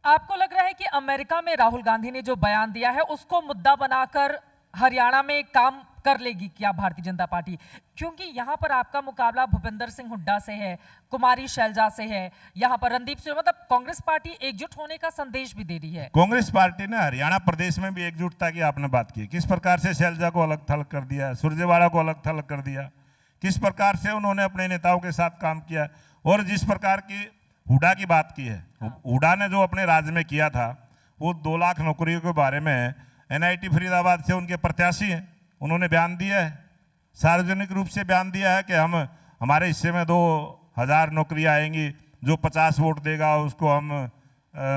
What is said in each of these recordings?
आपको लग रहा है कि अमेरिका में राहुल गांधी ने जो बयान दिया है उसको मुद्दा बनाकर हरियाणा में काम कर लेगी क्या भारतीय जनता पार्टी? क्योंकि यहां पर आपका मुकाबला भूपेंद्र सिंह हुड्डा से है, कुमारी शैलजा से है, यहां पर रणदीप सिंह, मतलब कांग्रेस पार्टी एकजुट होने का संदेश भी दे रही है। कांग्रेस पार्टी ने हरियाणा प्रदेश में भी एकजुटता की आपने बात की, किस प्रकार से शैलजा को अलग थलग कर दिया, सुरजेवाला को अलग थलग कर दिया, किस प्रकार से उन्होंने अपने नेताओं के साथ काम किया। और जिस प्रकार की हुड्डा की बात की है, हुड्डा ने जो अपने राज्य में किया था, वो 2 लाख नौकरियों के बारे में एनआईटी फरीदाबाद से उनके प्रत्याशी हैं, उन्होंने बयान दिया है, सार्वजनिक रूप से बयान दिया है कि हमारे हिस्से में 2000 नौकरियां आएंगी, जो 50 वोट देगा उसको हम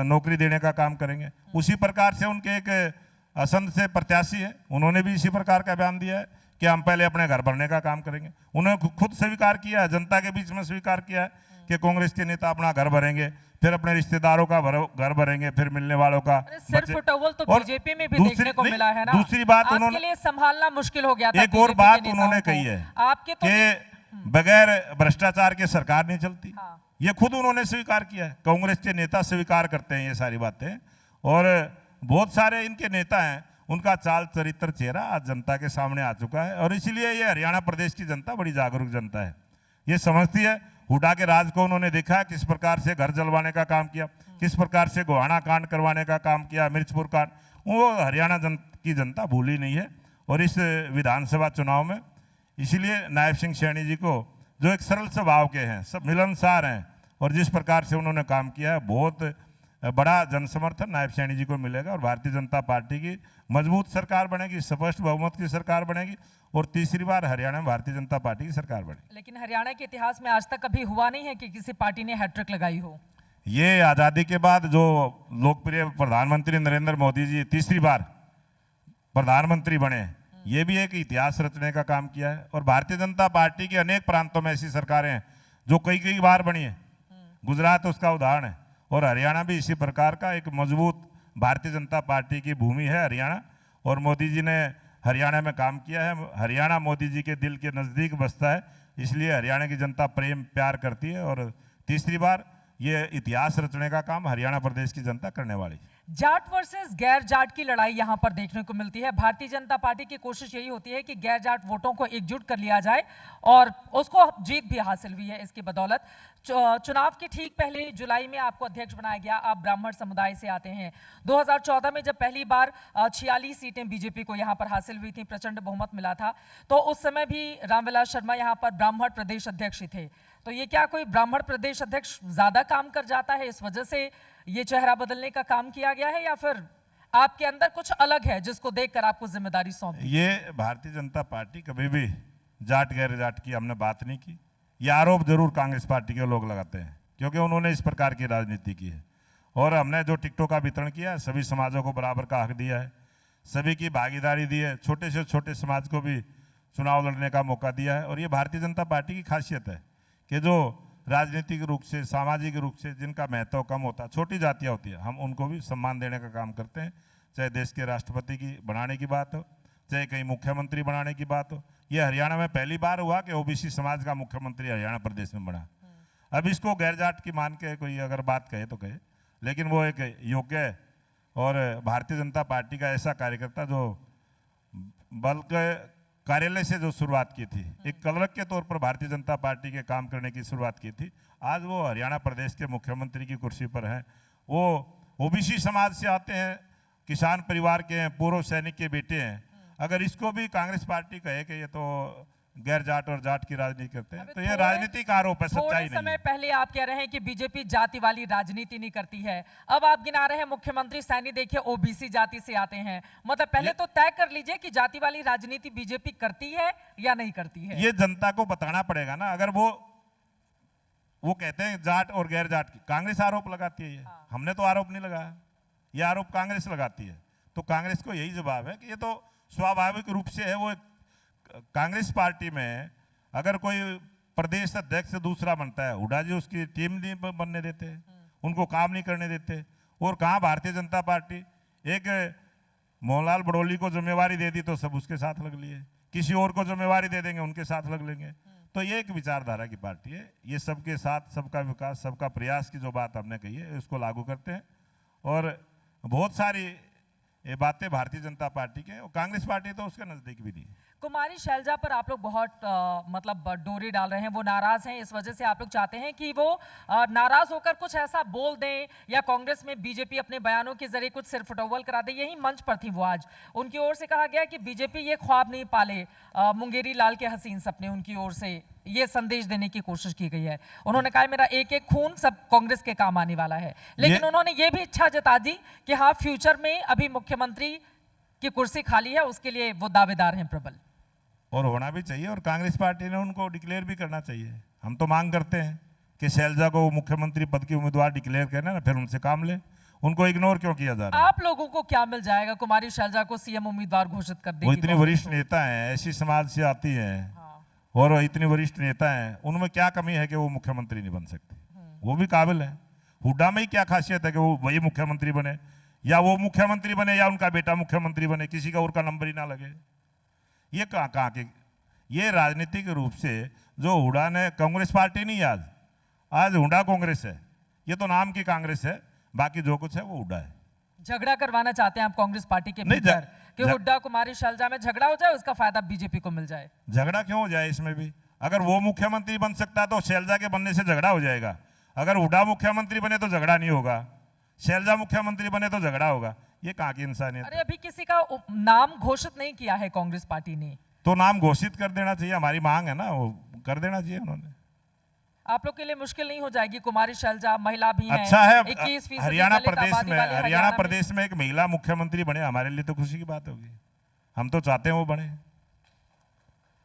नौकरी देने का काम करेंगे। उसी प्रकार से उनके एक असंध से प्रत्याशी है, उन्होंने भी इसी प्रकार का बयान दिया है कि हम पहले अपने घर भरने का काम करेंगे। उन्होंने खुद स्वीकार किया है, जनता के बीच में स्वीकार किया है कि कांग्रेस के नेता अपना घर भरेंगे, फिर अपने रिश्तेदारों का घर भरेंगे, फिर मिलने वालों का। सिर्फ टॉवल तो बीजेपी में भी देखने को मिला है ना। दूसरी बात उन्होंने, आपके लिए संभालना मुश्किल हो गया था। एक और बात उन्होंने कही है आपके तो कि बगैर भ्रष्टाचार के सरकार नहीं चलती। हाँ। ये खुद उन्होंने स्वीकार किया है, कांग्रेस के नेता स्वीकार करते हैं ये सारी बातें। और बहुत सारे इनके नेता हैं, उनका चाल चरित्र चेहरा आज जनता के सामने आ चुका है। और इसलिए ये हरियाणा प्रदेश की जनता बड़ी जागरूक जनता है, ये समझती है। हुड्डा के राज को उन्होंने देखा किस प्रकार से घर जलवाने का काम किया, किस प्रकार से गोहाना कांड करवाने का काम किया, मिर्चपुर कांड, वो हरियाणा की जनता भूली नहीं है। और इस विधानसभा चुनाव में इसीलिए नायब सिंह सैनी जी को, जो एक सरल स्वभाव के हैं, सब मिलनसार हैं, और जिस प्रकार से उन्होंने काम किया है, बहुत बड़ा जनसमर्थन नायब सैनी जी को मिलेगा। और भारतीय जनता पार्टी की मजबूत सरकार बनेगी, स्पष्ट बहुमत की सरकार बनेगी, और तीसरी बार हरियाणा में भारतीय जनता पार्टी की सरकार बनेगी। लेकिन हरियाणा के इतिहास में आज तक कभी हुआ नहीं है कि किसी पार्टी ने हैट्रिक लगाई हो। ये आज़ादी के बाद जो लोकप्रिय प्रधानमंत्री नरेंद्र मोदी जी तीसरी बार प्रधानमंत्री बने, ये भी एक इतिहास रचने का काम किया है। और भारतीय जनता पार्टी के अनेक प्रांतों में ऐसी सरकारें हैं जो कई बार बनी है, गुजरात उसका उदाहरण है। और हरियाणा भी इसी प्रकार का एक मजबूत भारतीय जनता पार्टी की भूमि है हरियाणा। और मोदी जी ने हरियाणा में काम किया है, हरियाणा मोदी जी के दिल के नज़दीक बसता है, इसलिए हरियाणा की जनता प्रेम प्यार करती है। और तीसरी बार ये इतिहास रचने का काम हरियाणा प्रदेश की जनता करने वाली। जाट वर्सेस गैर जाट की लड़ाई यहां पर देखने को मिलती है। भारतीय जनता पार्टी की कोशिश यही होती है कि गैर जाट वोटों को एकजुट कर लिया जाए, और उसको जीत भी हासिल हुई है इसकी बदौलत। चुनाव के ठीक पहले जुलाई में आपको अध्यक्ष बनाया गया, आप ब्राह्मण समुदाय से आते हैं। 2014 में जब पहली बार 46 सीटें बीजेपी को यहां पर हासिल हुई थी, प्रचंड बहुमत मिला था, तो उस समय भी रामविलास शर्मा यहां पर ब्राह्मण प्रदेश अध्यक्ष ही थे। तो ये क्या कोई ब्राह्मण प्रदेश अध्यक्ष ज्यादा काम कर जाता है, इस वजह से ये चेहरा बदलने का काम किया गया है, या फिर आपके अंदर कुछ अलग है जिसको देखकर आपको जिम्मेदारी सौंपी? ये भारतीय जनता पार्टी कभी भी जाट गैर जाट की हमने बात नहीं की। ये आरोप जरूर कांग्रेस पार्टी के लोग लगाते हैं, क्योंकि उन्होंने इस प्रकार की राजनीति की है। और हमने जो टिकटों का वितरण किया है, सभी समाजों को बराबर का हक दिया है, सभी की भागीदारी दी है, छोटे से छोटे समाज को भी चुनाव लड़ने का मौका दिया है। और ये भारतीय जनता पार्टी की खासियत है कि जो राजनीतिक रूप से, सामाजिक रूप से जिनका महत्व कम होता है, छोटी जातियाँ होती है, हम उनको भी सम्मान देने का काम करते हैं। चाहे देश के राष्ट्रपति की बनाने की बात हो, चाहे कहीं मुख्यमंत्री बनाने की बात हो। ये हरियाणा में पहली बार हुआ कि ओबीसी समाज का मुख्यमंत्री हरियाणा प्रदेश में बना। अब इसको गैर जाट की मान के कोई अगर बात कहे तो कहे, लेकिन वो एक योग्य है। और भारतीय जनता पार्टी का ऐसा कार्यकर्ता जो बल्कि कार्यालय से जो शुरुआत की थी, एक कलरक के तौर पर भारतीय जनता पार्टी के काम करने की शुरुआत की थी, आज वो हरियाणा प्रदेश के मुख्यमंत्री की कुर्सी पर हैं। वो ओबीसी समाज से आते हैं, किसान परिवार के हैं, पूर्व सैनिक के बेटे हैं। अगर इसको भी कांग्रेस पार्टी कहे कि ये तो गैर जाट और जाट की राजनीति करते हैं, तो ये राजनीतिक आरोप है, सच्चाई नहीं। समय पहले आप कह रहे हैं कि बीजेपी जाति वाली राजनीति नहीं करती है, अब आप गिना रहे हैं मुख्यमंत्री सैनी देखिए ओबीसी जाति से आते हैं। मतलब पहले तो तय कर लीजिए कि जाति वाली राजनीति बीजेपी करती है या नहीं करती है। ये जनता को बताना पड़ेगा ना। अगर वो कहते हैं जाट और गैर जाट की, कांग्रेस आरोप लगाती है, ये हमने तो आरोप नहीं लगाया, ये आरोप कांग्रेस लगाती है। तो कांग्रेस को यही जवाब है कि ये तो स्वाभाविक रूप से है। वो कांग्रेस पार्टी में अगर कोई प्रदेश अध्यक्ष दूसरा बनता है, हुड्डा जी उसकी टीम नहीं बनने देते, उनको काम नहीं करने देते। और कहाँ भारतीय जनता पार्टी, एक मोहनलाल बड़ौली को जिम्मेवारी दे दी तो सब उसके साथ लग लिए, किसी और को जिम्मेवारी दे देंगे उनके साथ लग लेंगे। तो ये एक विचारधारा की पार्टी है। ये सबके साथ सबका विकास, सबका प्रयास की जो बात हमने कही है, उसको लागू करते हैं। और बहुत सारी ये बातें भारतीय जनता पार्टी के, और कांग्रेस पार्टी तो उसके नजदीक भी नहीं। कुमारी शैलजा पर आप लोग बहुत मतलब डोरी डाल रहे हैं, वो नाराज हैं, इस वजह से आप लोग चाहते हैं कि वो नाराज होकर कुछ ऐसा बोल दें या कांग्रेस में बीजेपी अपने बयानों के जरिए कुछ सिरफुटौल करा दे। यही मंच पर थी वो आज, उनकी ओर से कहा गया कि बीजेपी ये ख्वाब नहीं पाले, मुंगेरी लाल के हसीन सपने, उनकी ओर से ये संदेश देने की कोशिश की गई है। उन्होंने कहा मेरा एक एक खून सब कांग्रेस के काम आने वाला है, लेकिन उन्होंने ये भी इच्छा जता दी कि हाँ फ्यूचर में अभी मुख्यमंत्री की कुर्सी खाली है, उसके लिए वो दावेदार हैं प्रबल, और होना भी चाहिए, और कांग्रेस पार्टी ने उनको डिक्लेयर भी करना चाहिए। हम तो मांग करते हैं कि शैलजा को मुख्यमंत्री पद की उम्मीदवार डिक्लेयर करना ना, फिर उनसे काम ले। उनको इग्नोर क्यों किया जा रहा है? आप लोगों को क्या मिल जाएगा कुमारी शैलजा को सीएम उम्मीदवार घोषित कर देगी? वो इतनी वरिष्ठ नेता हैं, ऐसी समाज से आती हैं, और इतनी वरिष्ठ नेता हैं, उनमें क्या कमी है कि वो मुख्यमंत्री नहीं बन सकते? वो भी काबिल है। हुड्डा में ही क्या खासियत है कि वो वही मुख्यमंत्री बने, या वो मुख्यमंत्री बने या उनका बेटा मुख्यमंत्री बने, किसी का और का नंबर ही ना लगे? ये कहाँ के, ये राजनीतिक रूप से जो हुड्डा ने, कांग्रेस पार्टी नहीं आज हुड्डा कांग्रेस है, ये तो नाम की कांग्रेस है, बाकी जो कुछ है वो हुड्डा है। झगड़ा करवाना चाहते हैं आप कांग्रेस पार्टी के भीतर कि हुड्डा कुमारी शैलजा में झगड़ा हो जाए, उसका फायदा बीजेपी को मिल जाए? झगड़ा क्यों हो जाए इसमें भी? अगर वो मुख्यमंत्री बन सकता है तो शैलजा के बनने से झगड़ा हो जाएगा। अगर हुड्डा मुख्यमंत्री बने तो झगड़ा नहीं होगा, शैलजा मुख्यमंत्री बने तो झगड़ा होगा। ये कहाँ की इंसानियत? अरे अभी किसी का नाम घोषित नहीं किया है कांग्रेस पार्टी ने, तो नाम घोषित कर देना चाहिए, हमारी मांग है ना, वो कर देना चाहिए उन्होंने। आप लोग के लिए मुश्किल नहीं हो जाएगी? कुमारी शैलजा महिला भी हैं, अच्छा है, 21% हरियाणा प्रदेश में एक महिला मुख्यमंत्री बने, हमारे लिए तो खुशी की बात होगी, हम तो चाहते हैं वो बने।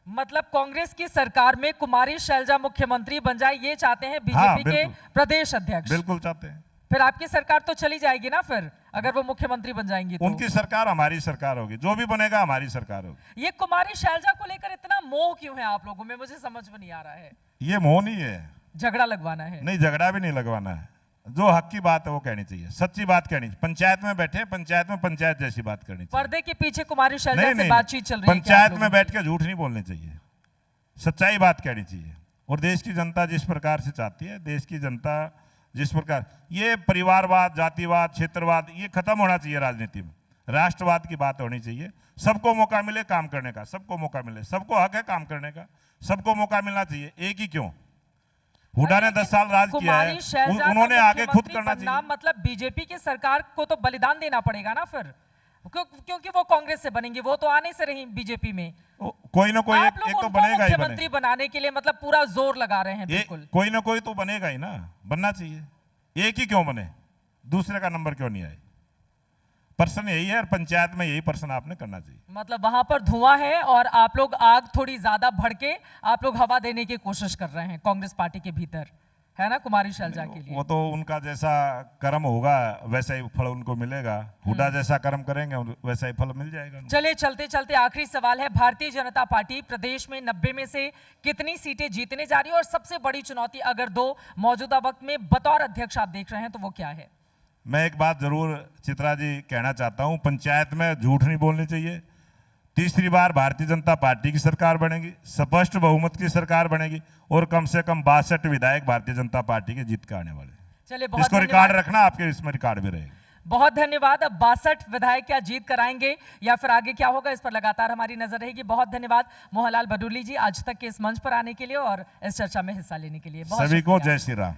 मतलब कांग्रेस की सरकार में कुमारी शैलजा मुख्यमंत्री बन जाए, ये चाहते हैं बीजेपी के प्रदेश अध्यक्ष? बिल्कुल चाहते हैं। फिर आपकी सरकार तो चली जाएगी ना फिर, अगर वो मुख्यमंत्री बन जाएंगी तो? उनकी सरकार हमारी सरकार होगी, जो भी बनेगा हमारी सरकार होगी। ये कुमारी शैलजा को लेकर इतना मोह क्यों है आप लोगों में, मुझे समझ में नहीं आ रहा है। ये मोह नहीं है, झगड़ा लगवाना है? नहीं, झगड़ा भी नहीं लगवाना है, जो हक की बात है वो कहनी चाहिए, सच्ची बात कहनी चाहिए। पंचायत में बैठे, पंचायत में पंचायत जैसी बात करनी चाहिए। पर्दे के पीछे कुमारी शैलजा से बातचीत चल रही है? पंचायत में बैठ के झूठ नहीं बोलने चाहिए, सच्चाई बात कहनी चाहिए। और देश की जनता जिस प्रकार से चाहती है, देश की जनता जिस प्रकार, ये परिवारवाद, जातिवाद, क्षेत्रवाद, ये खत्म होना चाहिए राजनीति में। राष्ट्रवाद की बात होनी चाहिए, सबको मौका मिले काम करने का, सबको मौका मिले, सबको हक है काम करने का, सबको मौका मिलना चाहिए। एक ही क्यों, हुड्डा ने 10 साल राज किया है, उन्होंने आगे खुद करना चाहिए। मतलब बीजेपी की सरकार को तो बलिदान देना पड़ेगा ना फिर, क्योंकि वो कांग्रेस से बनेंगे, वो तो आने से रही बीजेपी में। कोई ना कोई एक तो बनेगा ही, मुख्यमंत्री बनाने के लिए मतलब पूरा जोर लगा रहे हैं। बिल्कुल कोई ना कोई तो बनेगा ही ना, बनना चाहिए। एक ही क्यों बने, दूसरे का नंबर क्यों नहीं आए? पर्सन यही है, और पंचायत में यही पर्सन आपने करना चाहिए। मतलब वहां पर धुआं है और आप लोग आग थोड़ी ज्यादा भड़के, आप लोग हवा देने की कोशिश कर रहे हैं कांग्रेस पार्टी के भीतर, है ना कुमारी शैलजा के लिए? वो तो उनका जैसा कर्म होगा वैसा ही फल उनको मिलेगा, हुड्डा जैसा कर्म करेंगे वैसा ही फल मिल जाएगा। चलिए चलते चलते आखिरी सवाल है, भारतीय जनता पार्टी प्रदेश में 90 में से कितनी सीटें जीतने जा रही है? और सबसे बड़ी चुनौती अगर दो मौजूदा वक्त में बतौर अध्यक्ष आप देख रहे हैं तो वो क्या है? मैं एक बात जरूर चित्रा जी कहना चाहता हूं, पंचायत में झूठ नहीं बोलनी चाहिए। तीसरी बार भारतीय जनता पार्टी की सरकार बनेगी, स्पष्ट बहुमत की सरकार बनेगी, और कम से कम 62 विधायक भारतीय जनता पार्टी के जीत के आने वाले। चलिए बहुत इसको रिकॉर्ड रखना, आपके इसमें रिकॉर्ड भी रहेगा। बहुत धन्यवाद। अब 62 विधायक क्या जीत कराएंगे या फिर आगे क्या होगा, इस पर लगातार हमारी नजर रहेगी। बहुत धन्यवाद मोहनलाल बडोली जी आज तक के इस मंच पर आने के लिए और इस चर्चा में हिस्सा लेने के लिए। सभी को जय श्री राम।